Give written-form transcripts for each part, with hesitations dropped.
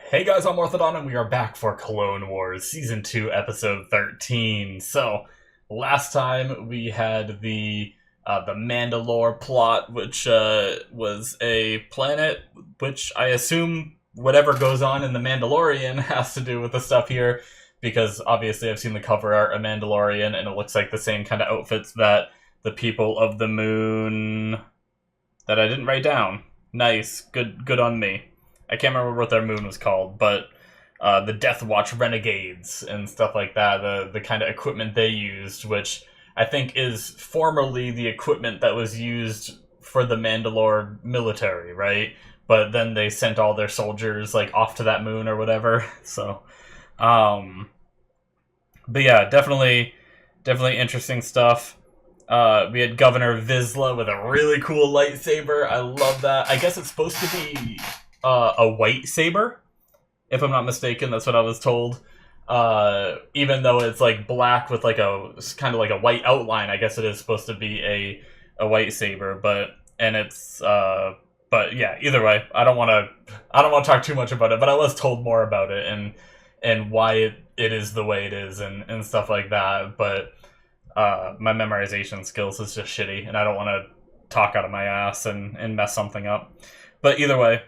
Hey guys, I'm Morthadon, and we are back for Clone Wars Season 2, Episode 13. So, last time we had the Mandalore plot, which was a planet which I assume whatever goes on in the Mandalorian has to do with the stuff here, because obviously I've seen the cover art of Mandalorian, and it looks like the same kind of outfits that the people of the moon that I didn't write down. Nice, good on me. I can't remember what their moon was called, but the Death Watch Renegades and stuff like that, the kind of equipment they used, which I think is formerly the equipment that was used for the Mandalore military, right? But then they sent all their soldiers like off to that moon or whatever. So, um, but yeah, definitely interesting stuff. We had Governor Vizsla with a really cool lightsaber. I love that. I guess it's supposed to be a white saber, if I'm not mistaken. That's what I was told. Even though it's like black with like a kind of like a white outline, I guess it is supposed to be a white saber. But yeah, either way, I don't want to talk too much about it. But I was told more about it and why it is the way it is and stuff like that. But my memorization skills is just shitty, and I don't want to talk out of my ass and mess something up. But either way,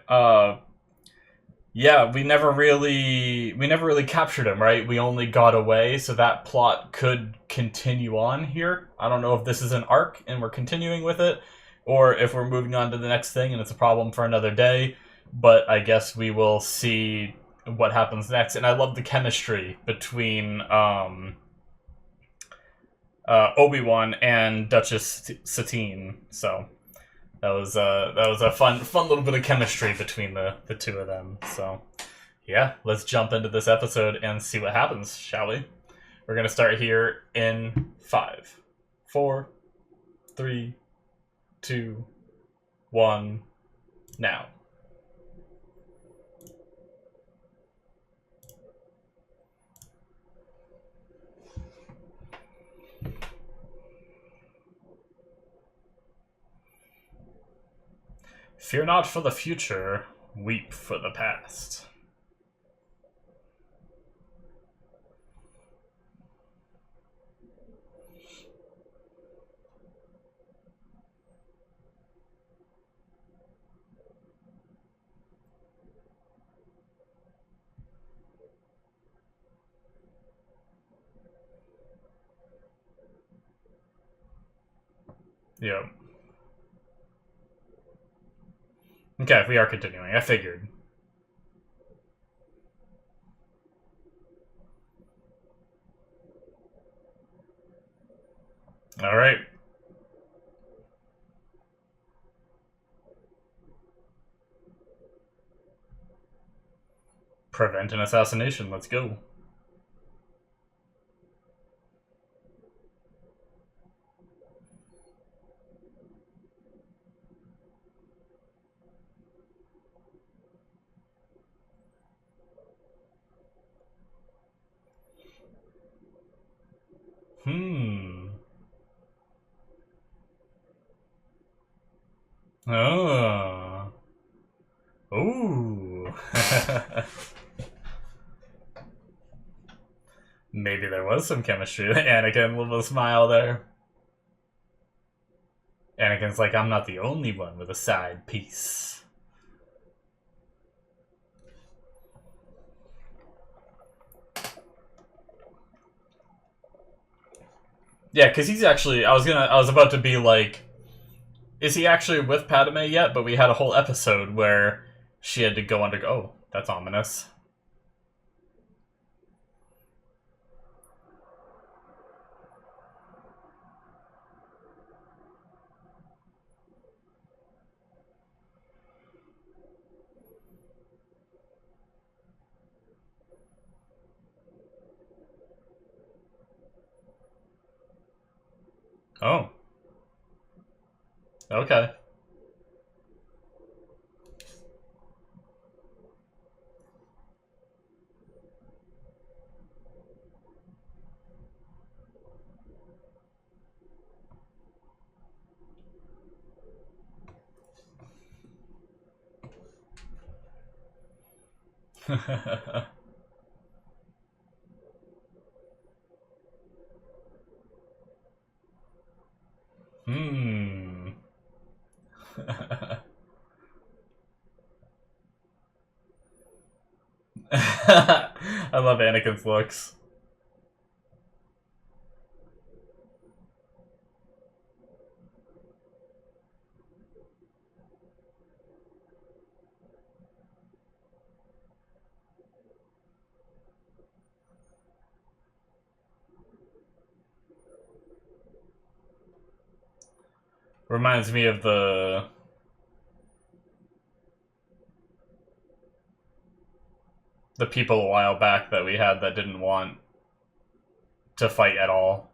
yeah, we never really captured him, right? We only got away, so that plot could continue on here. I don't know if this is an arc and we're continuing with it, or if we're moving on to the next thing and it's a problem for another day. But I guess we will see what happens next. And I love the chemistry between Obi-Wan and Duchess Satine. So that was a fun little bit of chemistry between the two of them. So yeah, let's jump into this episode and see what happens, shall we? We're gonna start here in 5, 4, 3, 2, 1, now. Fear not for the future, weep for the past. Yep. Okay, we are continuing. I figured. Alright. Prevent an assassination. Let's go. Oh. Ooh. Maybe there was some chemistry. Anakin, a little smile there. Anakin's like, I'm not the only one with a side piece. Yeah, because he's actually. I was about to be like, is he actually with Padme yet? But we had a whole episode where she had to go under. Oh, that's ominous. Oh. Okay. Hmm. I love Anakin's looks. Reminds me of the people a while back that we had that didn't want to fight at all.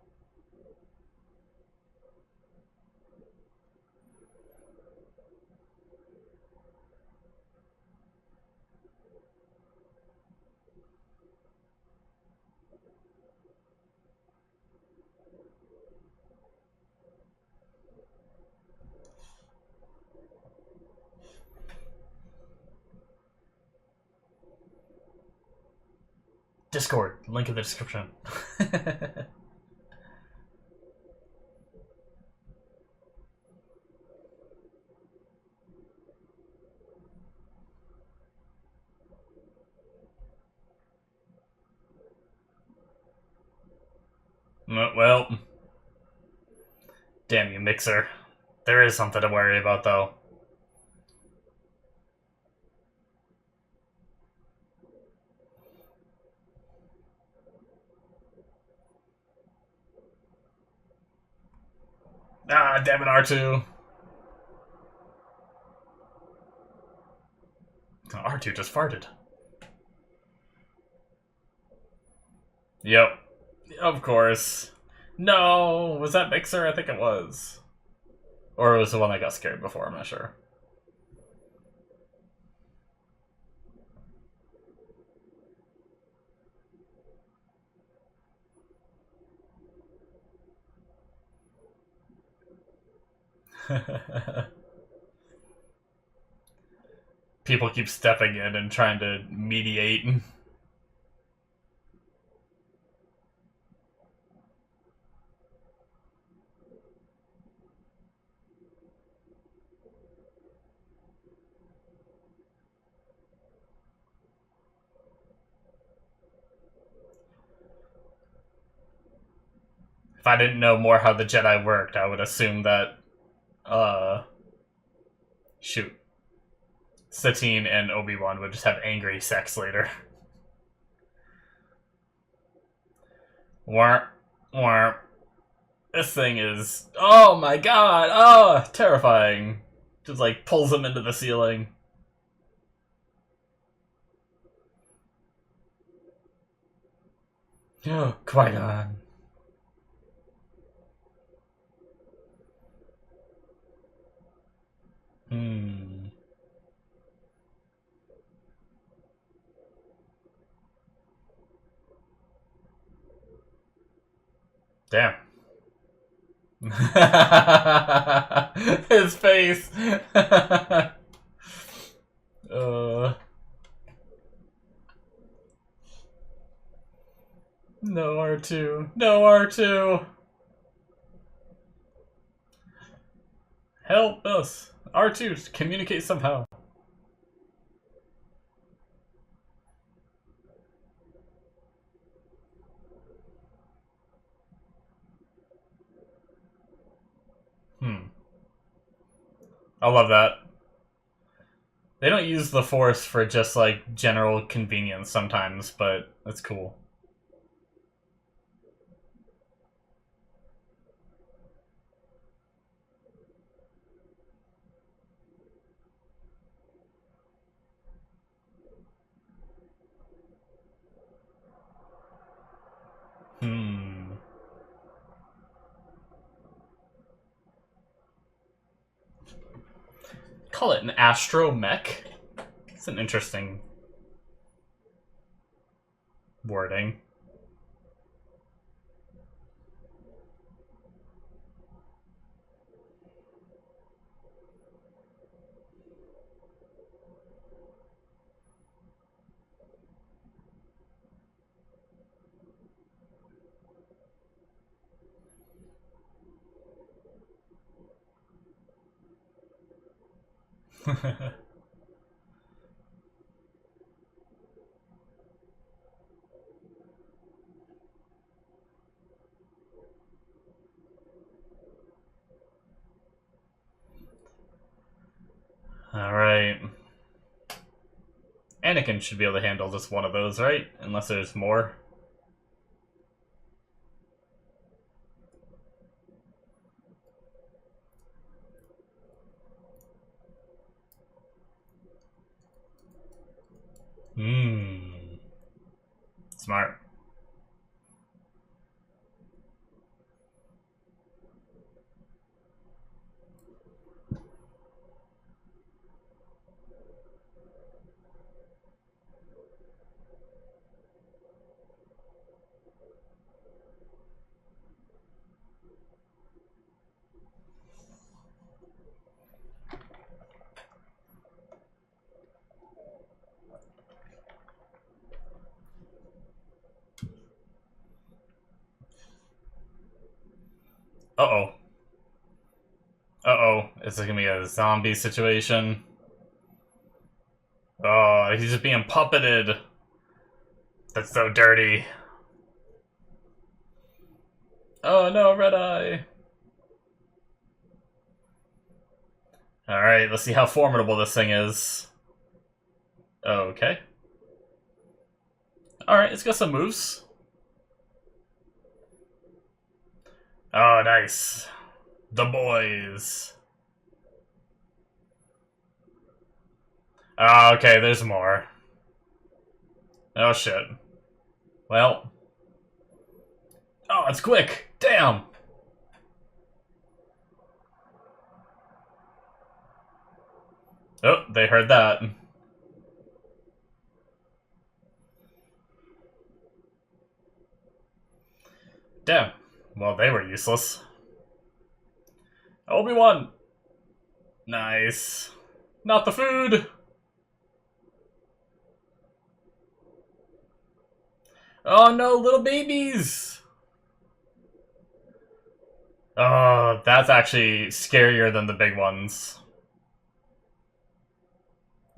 Discord, link in the description. Well, damn you, Mixer. There is something to worry about, though. Ah, damn it, R2. R2 just farted. Yep. Of course. No! Was that Mixer? I think it was. Or it was the one that got scared before, I'm not sure. People keep stepping in and trying to mediate. If I didn't know more how the Jedi worked, I would assume that, shoot. Satine and Obi-Wan would just have angry sex later. Warp. Warp. This thing is... Oh my god! Oh, terrifying. Just like pulls him into the ceiling. Oh, Qui-Gon. Hmm. Damn. His face. No R2. No R2. Help us. R2, communicate somehow. I love that. They don't use the Force for just, like, general convenience sometimes, but that's cool. Call it an astromech. It's an interesting wording. Alright. Anakin should be able to handle just one of those, right? Unless there's more. Smart. Uh-oh. Uh-oh. Is it gonna be a zombie situation? Oh, he's just being puppeted. That's so dirty. Oh no, red eye. Alright, let's see how formidable this thing is. Okay. Alright, it's got some moves. Oh, nice. The boys. Oh, okay, there's more. Oh, shit. Well. Oh, it's quick. Damn. Oh, they heard that. Damn. Well, they were useless. Obi-Wan. Nice. Not the food. Oh no, little babies. Oh, that's actually scarier than the big ones.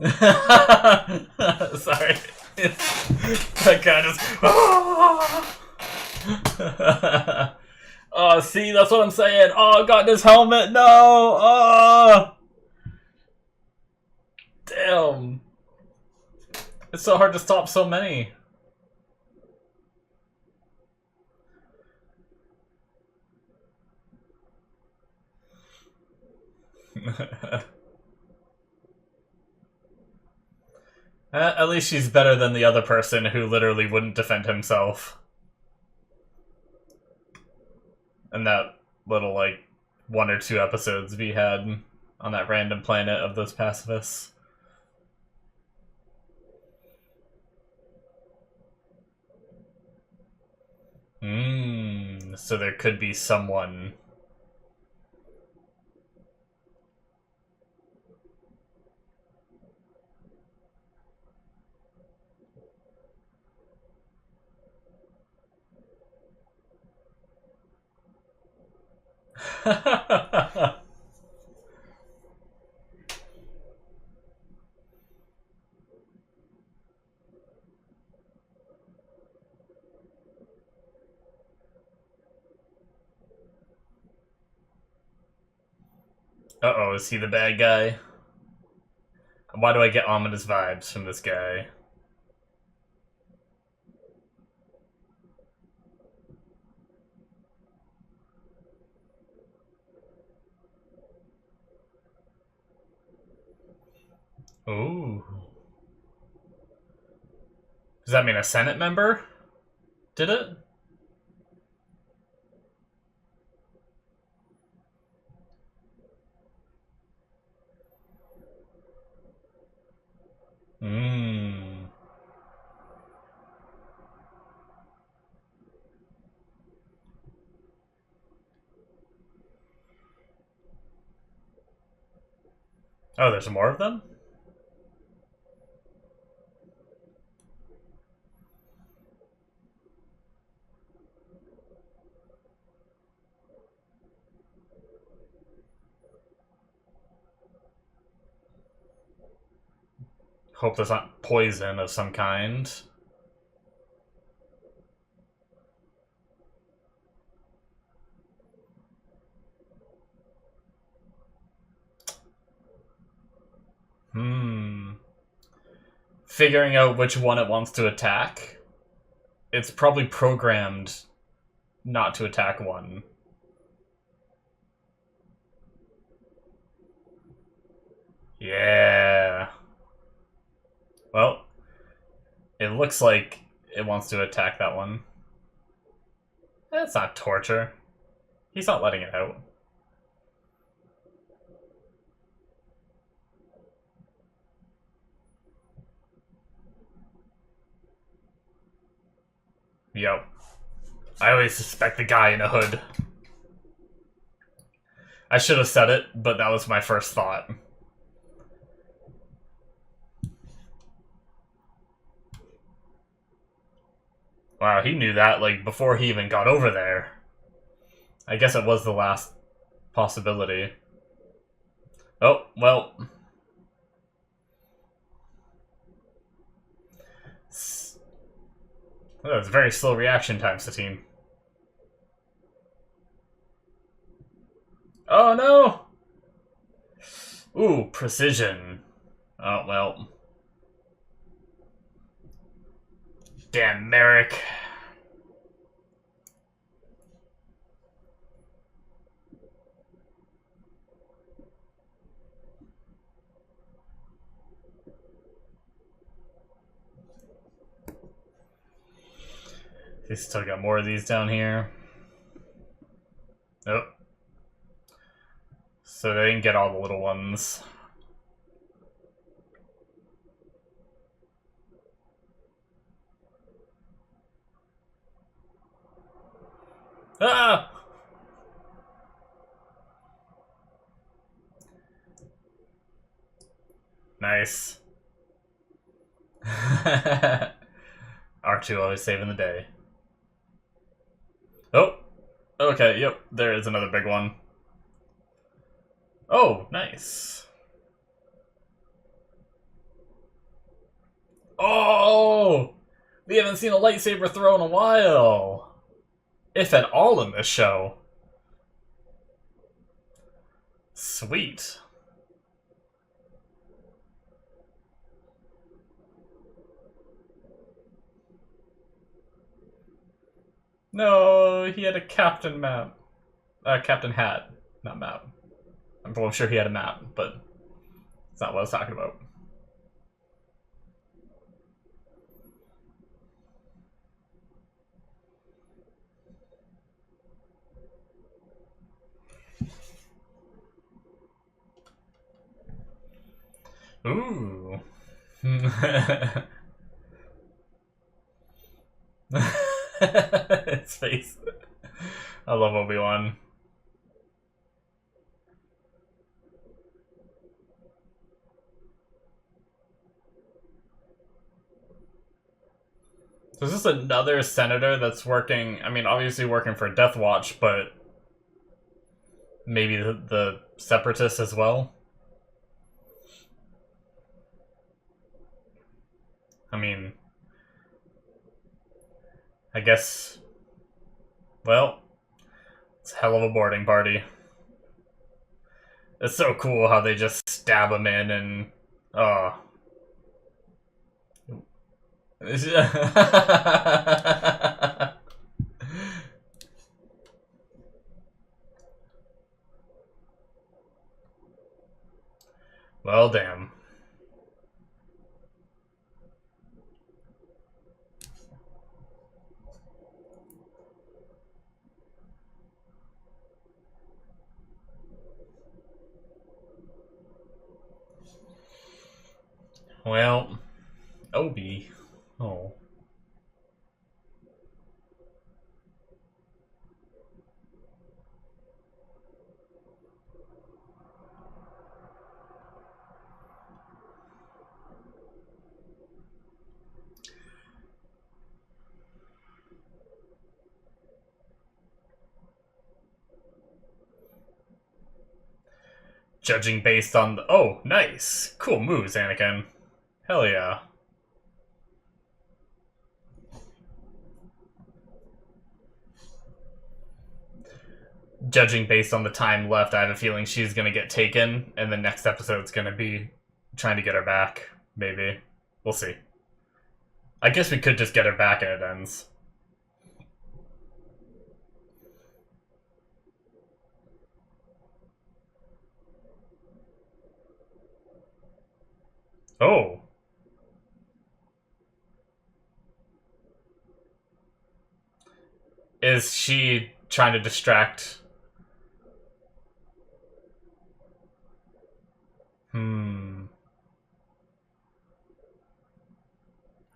Sorry. That guy just... Oh, see, that's what I'm saying. Oh, got his helmet. No. Oh. Damn. It's so hard to stop so many. At least she's better than the other person who literally wouldn't defend himself. And that little, like, 1 or 2 episodes we had on that random planet of those pacifists. So there could be someone... Uh-oh, is he the bad guy? Why do I get ominous vibes from this guy? Ooh. Does that mean a Senate member? Did it? Oh, there's more of them? Hope there's not poison of some kind. Figuring out which one it wants to attack. It's probably programmed not to attack one. Yeah. Well, it looks like it wants to attack that one. That's not torture. He's not letting it out. Yo. I always suspect the guy in a hood. I should have said it, but that was my first thought. Wow, he knew that, like, before he even got over there. I guess it was the last possibility. Oh, well. Oh, that's very slow reaction time, Satine. Oh, no! Ooh, precision. Oh, well. Damn, Merrick. He's still got more of these down here. Nope. So they didn't get all the little ones. Ah! Nice. R2 always saving the day. Oh! Okay, yep, there is another big one. Oh, nice. Oh! We haven't seen a lightsaber throw in a while. If at all in this show. Sweet. No, he had a captain map. Captain hat, not map. I'm sure he had a map, but it's not what I was talking about. Ooh. His face. I love Obi-Wan. So is this another senator that's working, I mean, obviously working for Death Watch, but maybe the Separatists as well? I mean, I guess, well, it's a hell of a boarding party. It's so cool how they just stab him in and, oh. Well, damn. Well, Obi. Oh. Judging based on the... Oh, nice. Cool moves, Anakin. Hell yeah. Judging based on the time left, I have a feeling she's gonna get taken, and the next episode's gonna be trying to get her back. Maybe. We'll see. I guess we could just get her back and it ends. Oh. Is she trying to distract?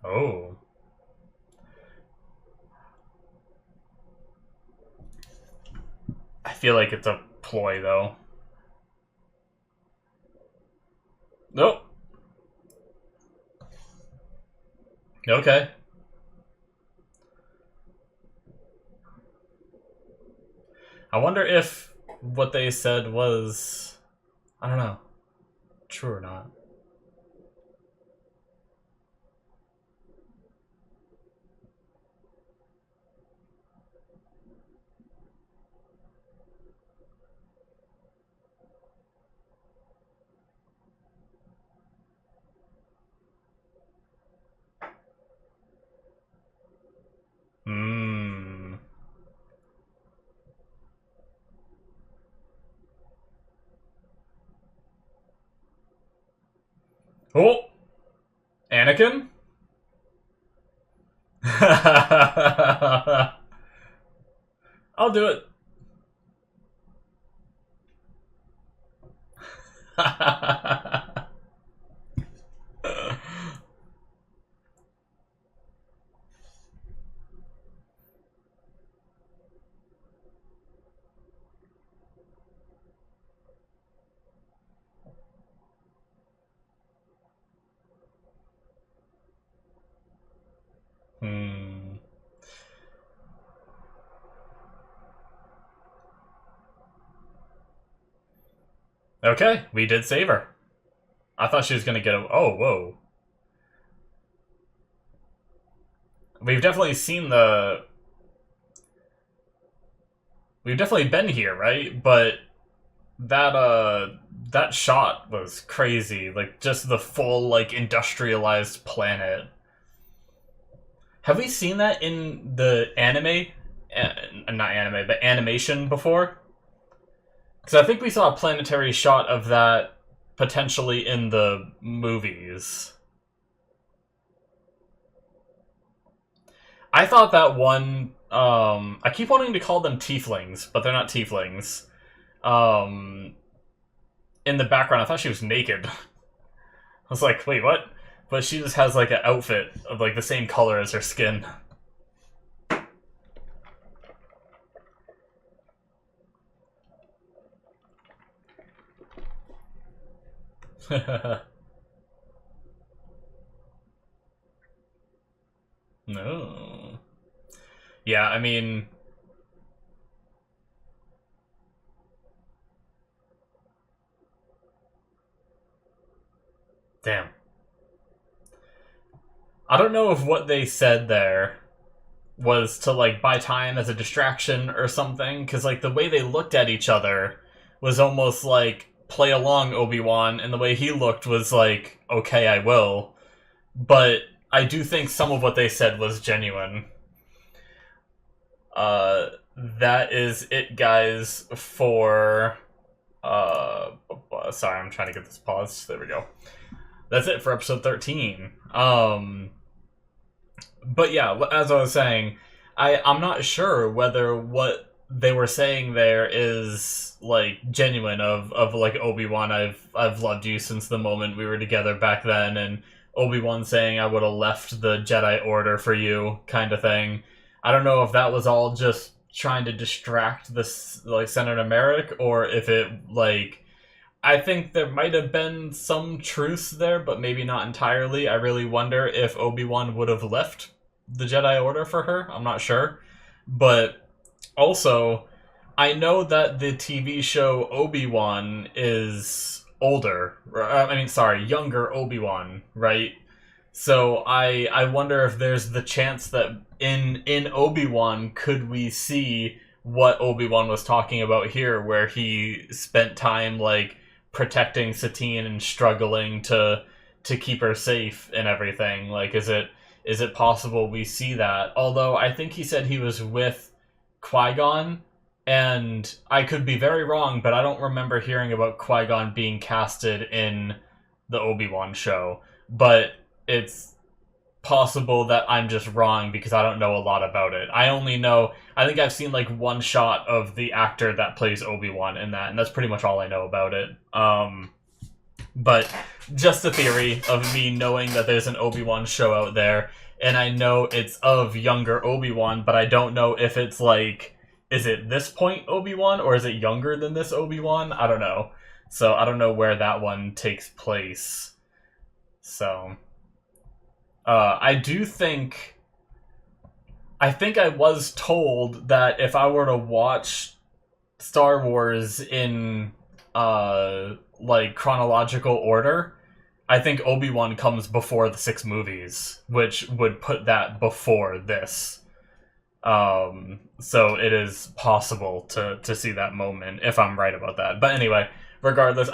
Oh. I feel like it's a ploy, though. Nope. Okay. I wonder if what they said was, I don't know, true or not. Hmm. Oh! Anakin? I'll do it. Hmm. Okay, we did save her. I thought she was gonna get a. Oh, whoa. We've definitely seen the. We've definitely been here, right? But that shot was crazy. Like, just the full, like, industrialized planet. Have we seen that in the anime? Not anime, but animation before? Because I think we saw a planetary shot of that potentially in the movies. I thought that one. I keep wanting to call them tieflings, but they're not tieflings. In the background, I thought she was naked. I was like, wait, what? But she just has like an outfit of like the same color as her skin. No. Yeah, I mean... Damn. I don't know if what they said there was to, like, buy time as a distraction or something, because, like, the way they looked at each other was almost like, play along, Obi-Wan, and the way he looked was like, okay, I will. But I do think some of what they said was genuine. That is it, guys, for... sorry, I'm trying to get this paused. There we go. That's it for episode 13. But yeah, as I was saying, I'm not sure whether what they were saying there is like genuine of like Obi-Wan, I've loved you since the moment we were together back then, and Obi-Wan saying I would have left the Jedi Order for you kind of thing. I don't know if that was all just trying to distract this like Senator Merrick, or if it like I think there might have been some truth there, but maybe not entirely. I really wonder if Obi-Wan would have left the Jedi Order for her. I'm not sure. But also, I know that the TV show Obi-Wan is older. I mean, sorry, younger Obi-Wan, right? So I wonder if there's the chance that in Obi-Wan could we see what Obi-Wan was talking about here, where he spent time like protecting Satine and struggling to keep her safe and everything. Like, is it possible we see that? Although I think he said he was with Qui-Gon, and I could be very wrong, but I don't remember hearing about Qui-Gon being casted in the Obi-Wan show. But it's possible that I'm just wrong because I don't know a lot about it. I think I've seen like one shot of the actor that plays Obi-Wan in that, and that's pretty much all I know about it. But just a theory of me knowing that there's an Obi-Wan show out there, and I know it's of younger Obi-Wan, but I don't know if it's like, is it this point Obi-Wan, or is it younger than this Obi-Wan? I don't know. So I don't know where that one takes place. So I think I was told that if I were to watch Star Wars in like chronological order, I think Obi-Wan comes before the 6 movies, which would put that before this. So it is possible to see that moment if I'm right about that. But anyway, regardless,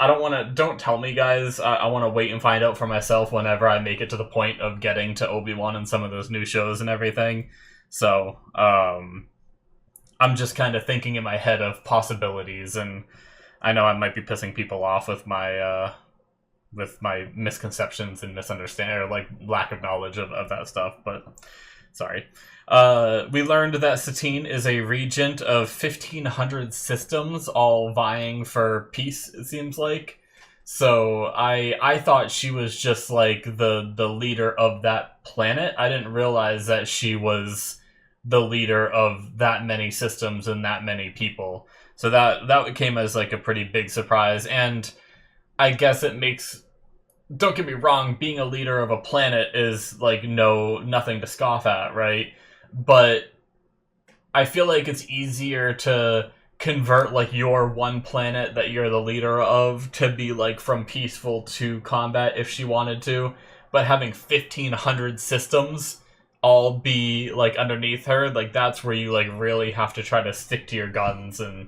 don't tell me, guys. I want to wait and find out for myself whenever I make it to the point of getting to Obi-Wan and some of those new shows and everything. So, I'm just kind of thinking in my head of possibilities, and I know I might be pissing people off with my misconceptions and misunderstanding, or like lack of knowledge of that stuff, but sorry. We learned that Satine is a regent of 1,500 systems, all vying for peace, it seems like. So I thought she was just like the leader of that planet. I didn't realize that she was the leader of that many systems and that many people. So that came as like a pretty big surprise, and I guess it makes, don't get me wrong, being a leader of a planet is like nothing to scoff at, right? But I feel like it's easier to convert like your one planet that you're the leader of to be like from peaceful to combat if she wanted to, but having 1,500 systems all be like underneath her, like that's where you like really have to try to stick to your guns and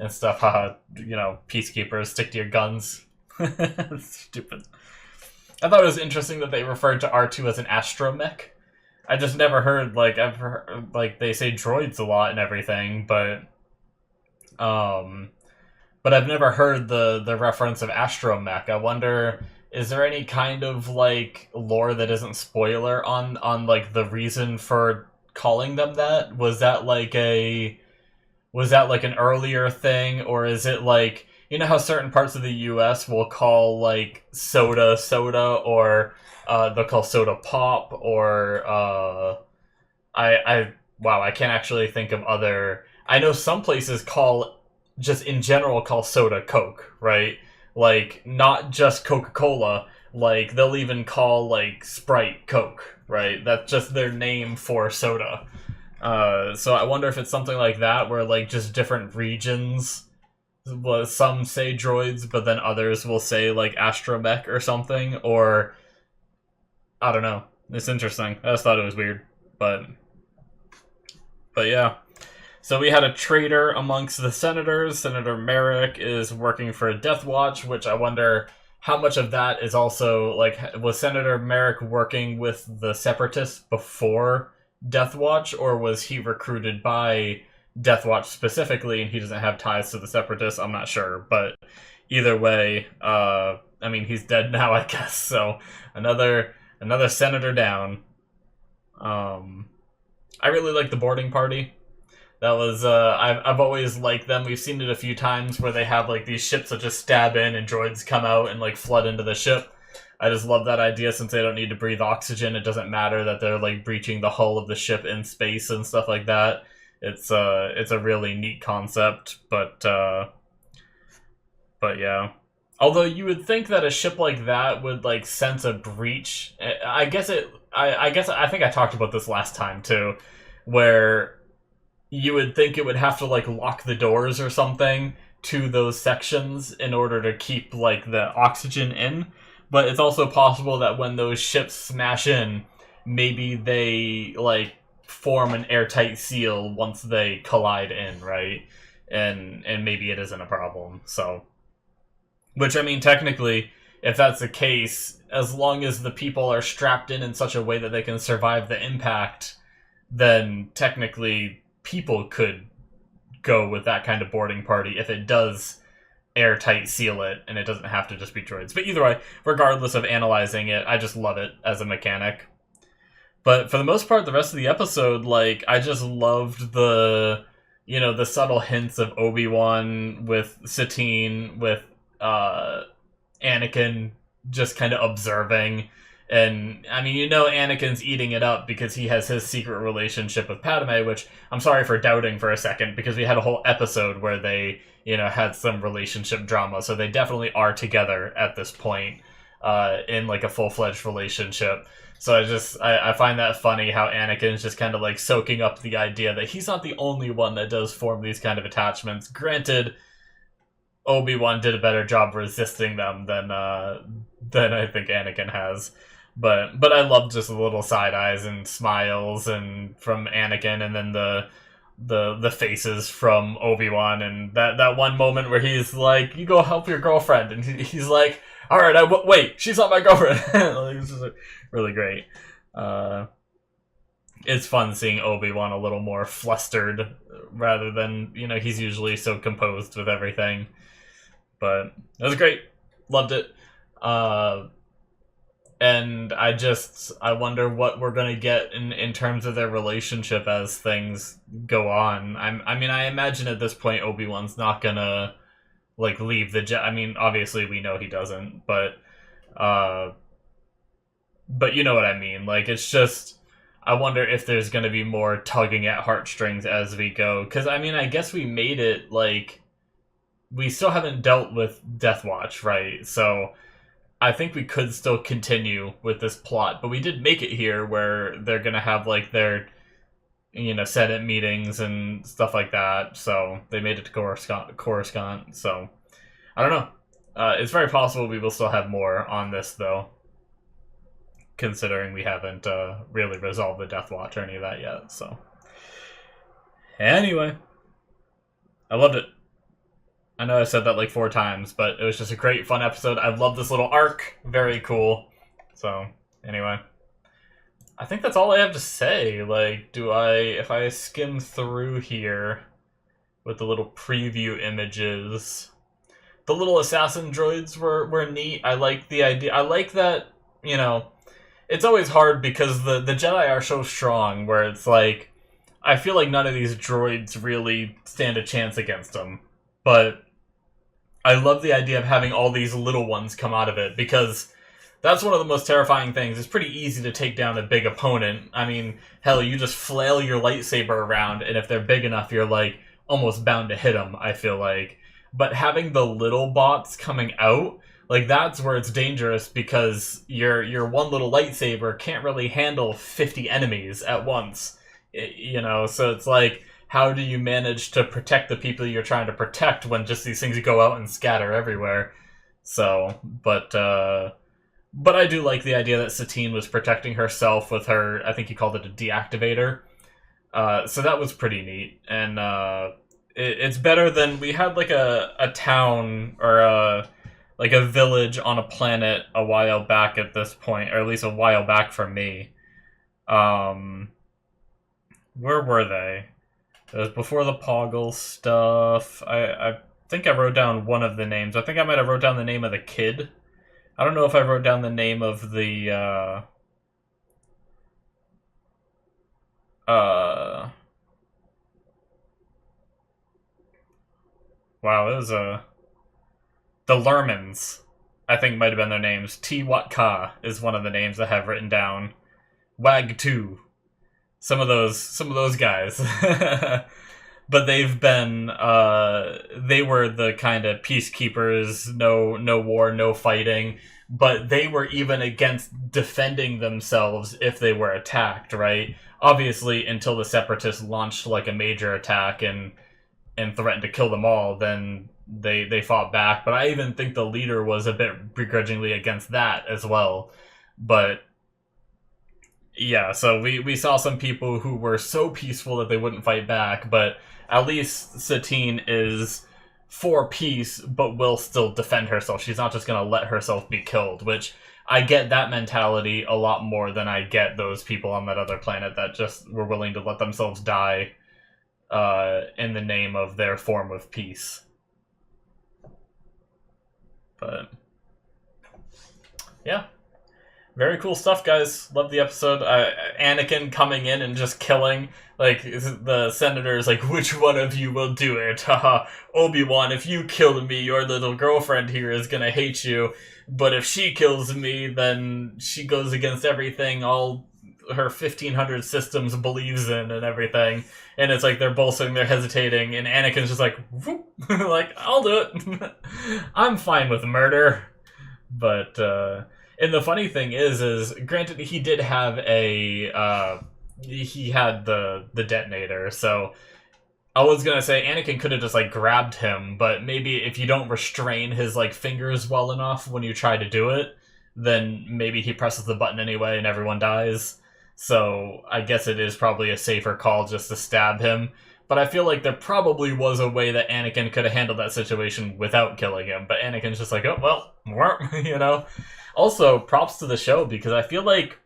stuff. Haha, peacekeepers, stick to your guns. Stupid. I thought it was interesting that they referred to R2 as an astromech. I just never heard, they say droids a lot and everything, but I've never heard the reference of astromech. I wonder, is there any kind of like lore that isn't spoiler on like the reason for calling them that? Was that like an earlier thing, or is it like, you know how certain parts of the US will call like soda, or they'll call soda pop, or I can't actually think of other. I know some places just in general call soda Coke, right? Like, not just Coca-Cola, like, they'll even call, like, Sprite Coke, right? That's just their name for soda. So I wonder if it's something like that, where, like, just different regions, well, some say droids, but then others will say, like, astromech or something, or, I don't know. It's interesting. I just thought it was weird, but yeah. So we had a traitor amongst the senators. Senator Merrick is working for Death Watch, which I wonder how much of that is also, like, was Senator Merrick working with the Separatists before Death Watch, or was he recruited by Death Watch specifically and he doesn't have ties to the Separatists? I'm not sure, but either way, I mean, he's dead now, I guess, so another senator down. I really like the boarding party. That was, I've always liked them. We've seen it a few times where they have, like, these ships that just stab in and droids come out and, like, flood into the ship. I just love that idea, since they don't need to breathe oxygen. It doesn't matter that they're, like, breaching the hull of the ship in space and stuff like that. It's a really neat concept, but yeah. Although you would think that a ship like that would, like, sense a breach. I think I talked about this last time, too, where you would think it would have to, like, lock the doors or something to those sections in order to keep, like, the oxygen in. but it's also possible that when those ships smash in, maybe they like form an airtight seal once they collide in, right? And maybe it isn't a problem. So, which I mean, technically, if that's the case, as long as the people are strapped in such a way that they can survive the impact, then technically people could go with that kind of boarding party if it does airtight seal it and it doesn't have to just be droids. But either way, regardless of analyzing it, I just love it as a mechanic. But for the most part, the rest of the episode, like, I just loved the, you know, the subtle hints of Obi-Wan with Satine, with Anakin just kind of observing. And, I mean, you know Anakin's eating it up because he has his secret relationship with Padme, which I'm sorry for doubting for a second, because we had a whole episode where they, you know, had some relationship drama, so they definitely are together at this point, in, like, a full-fledged relationship. So I find that funny how Anakin's just kind of, like, soaking up the idea that he's not the only one that does form these kind of attachments. Granted, Obi-Wan did a better job resisting them than I think Anakin has. But I love just the little side eyes and smiles and from Anakin, and then the faces from Obi-Wan, and that one moment where he's like, "You go help your girlfriend," and he's like, "All right, wait, she's not my girlfriend." Like, this is really great. It's fun seeing Obi-Wan a little more flustered rather than, you know, he's usually so composed with everything. But it was great. Loved it. And I wonder what we're gonna get in terms of their relationship as things go on. I mean, I imagine at this point Obi-Wan's not gonna, like, leave the jet. I mean, obviously we know he doesn't, but you know what I mean. Like, it's just, I wonder if there's gonna be more tugging at heartstrings as we go. Because, I mean, I guess we made it, like, we still haven't dealt with Death Watch, right? So I think we could still continue with this plot, but we did make it here where they're gonna have, like, their, you know, Senate meetings and stuff like that. So they made it to Coruscant. So I don't know. It's very possible we will still have more on this, though, considering we haven't really resolved the Death Watch or any of that yet. So anyway, I loved it. I know I said that like 4 times, but it was just a great, fun episode. I love this little arc. Very cool. So, anyway. I think that's all I have to say. Like, if I skim through here with the little preview images, the little assassin droids were neat. I like the idea. I like that, you know, it's always hard because the Jedi are so strong where it's like, I feel like none of these droids really stand a chance against them. But I love the idea of having all these little ones come out of it, because that's one of the most terrifying things. It's pretty easy to take down a big opponent. I mean, hell, you just flail your lightsaber around, and if they're big enough, you're, like, almost bound to hit them, I feel like. But having the little bots coming out, like, that's where it's dangerous, because your one little lightsaber can't really handle 50 enemies at once. You know, so it's like, how do you manage to protect the people you're trying to protect when just these things go out and scatter everywhere? So, but I do like the idea that Satine was protecting herself with her, I think he called it a deactivator. So that was pretty neat. And it's better than, we had like a town or like a village on a planet a while back at this point, or at least a while back for me. Where were they? It was before the Poggle stuff. I think I wrote down one of the names. I think I might have wrote down the name of the kid. I don't know if I wrote down the name of the, wow, it was, the Lermans, I think might have been their names. T-Wat-Ka is one of the names I have written down. Wag-2. Some of those guys. But they've been, they were the kind of peacekeepers, no war, no fighting, but they were even against defending themselves if they were attacked, right? Obviously, until the Separatists launched, like, a major attack and threatened to kill them all, then they fought back. But I even think the leader was a bit begrudgingly against that as well. But yeah, so we saw some people who were so peaceful that they wouldn't fight back, but at least Satine is for peace, but will still defend herself. She's not just going to let herself be killed, which I get that mentality a lot more than I get those people on that other planet that just were willing to let themselves die in the name of their form of peace. But yeah. Very cool stuff, guys. Love the episode. Anakin coming in and just killing. Like, the senator's like, which one of you will do it? Haha. Obi-Wan, if you kill me, your little girlfriend here is gonna hate you. But if she kills me, then she goes against everything all her 1500 systems believes in and everything. And it's like they're both sitting there hesitating, and Anakin's just like, whoop, like, I'll do it. I'm fine with murder. But, and the funny thing is granted he did have he had the detonator, so I was gonna say Anakin could have just like grabbed him, but maybe if you don't restrain his like fingers well enough when you try to do it, then maybe he presses the button anyway and everyone dies. So I guess it is probably a safer call just to stab him. But I feel like there probably was a way that Anakin could have handled that situation without killing him. But Anakin's just like, oh, well, you know? Also, props to the show, because I feel like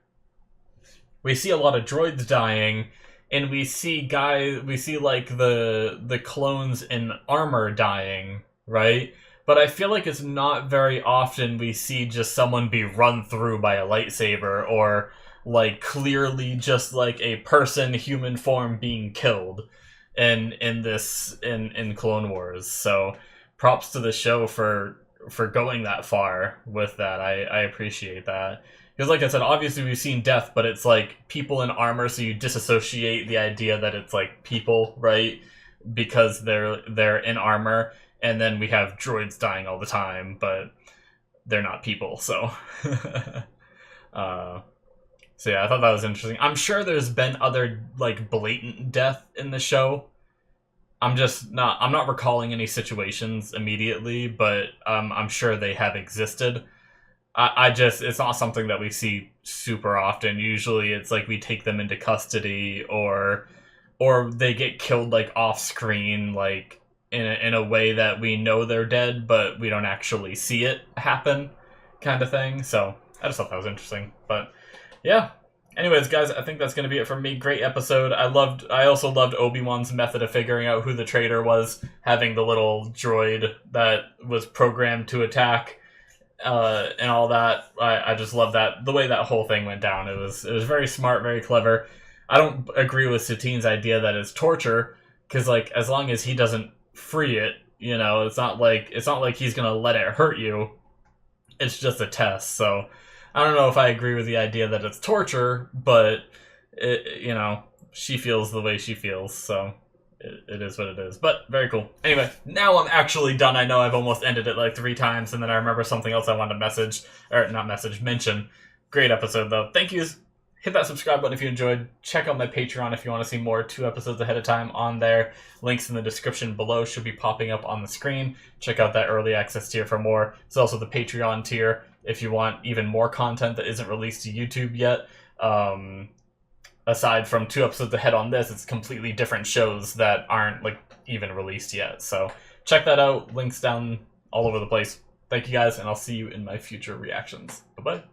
we see a lot of droids dying, and we see like the clones in armor dying, right? But I feel like it's not very often we see just someone be run through by a lightsaber, or like clearly just like a person, human form being killed in Clone Wars. So props to the show for going that far with that. I appreciate that. Because like I said, obviously we've seen death, but it's like people in armor, so you disassociate the idea that it's like people, right? Because they're in armor, and then we have droids dying all the time, but they're not people, so so yeah, I thought that was interesting. I'm sure there's been other like blatant death in the show. I'm not recalling any situations immediately, but I'm sure they have existed. It's not something that we see super often. Usually it's like we take them into custody, or they get killed like off screen, like in a way that we know they're dead, but we don't actually see it happen, kind of thing. So I just thought that was interesting. But yeah. Anyways, guys, I think that's going to be it from me. Great episode. I also loved Obi-Wan's method of figuring out who the traitor was, having the little droid that was programmed to attack, and all that. I just love that, the way that whole thing went down. It was very smart, very clever. I don't agree with Satine's idea that it's torture, because like as long as he doesn't free it, you know, it's not like he's going to let it hurt you. It's just a test. So I don't know if I agree with the idea that it's torture, but you know, she feels the way she feels, so it is what it is. But very cool. Anyway, now I'm actually done. I know I've almost ended it like 3 times, and then I remember something else I wanted to mention. Great episode though. Thank yous. Hit that subscribe button if you enjoyed. Check out my Patreon if you want to see more 2 episodes ahead of time on there. Links in the description below should be popping up on the screen. Check out that early access tier for more. There's also the Patreon tier if you want even more content that isn't released to YouTube yet. Aside from 2 episodes ahead on this, it's completely different shows that aren't like even released yet. So check that out. Links down all over the place. Thank you guys, and I'll see you in my future reactions. Bye-bye.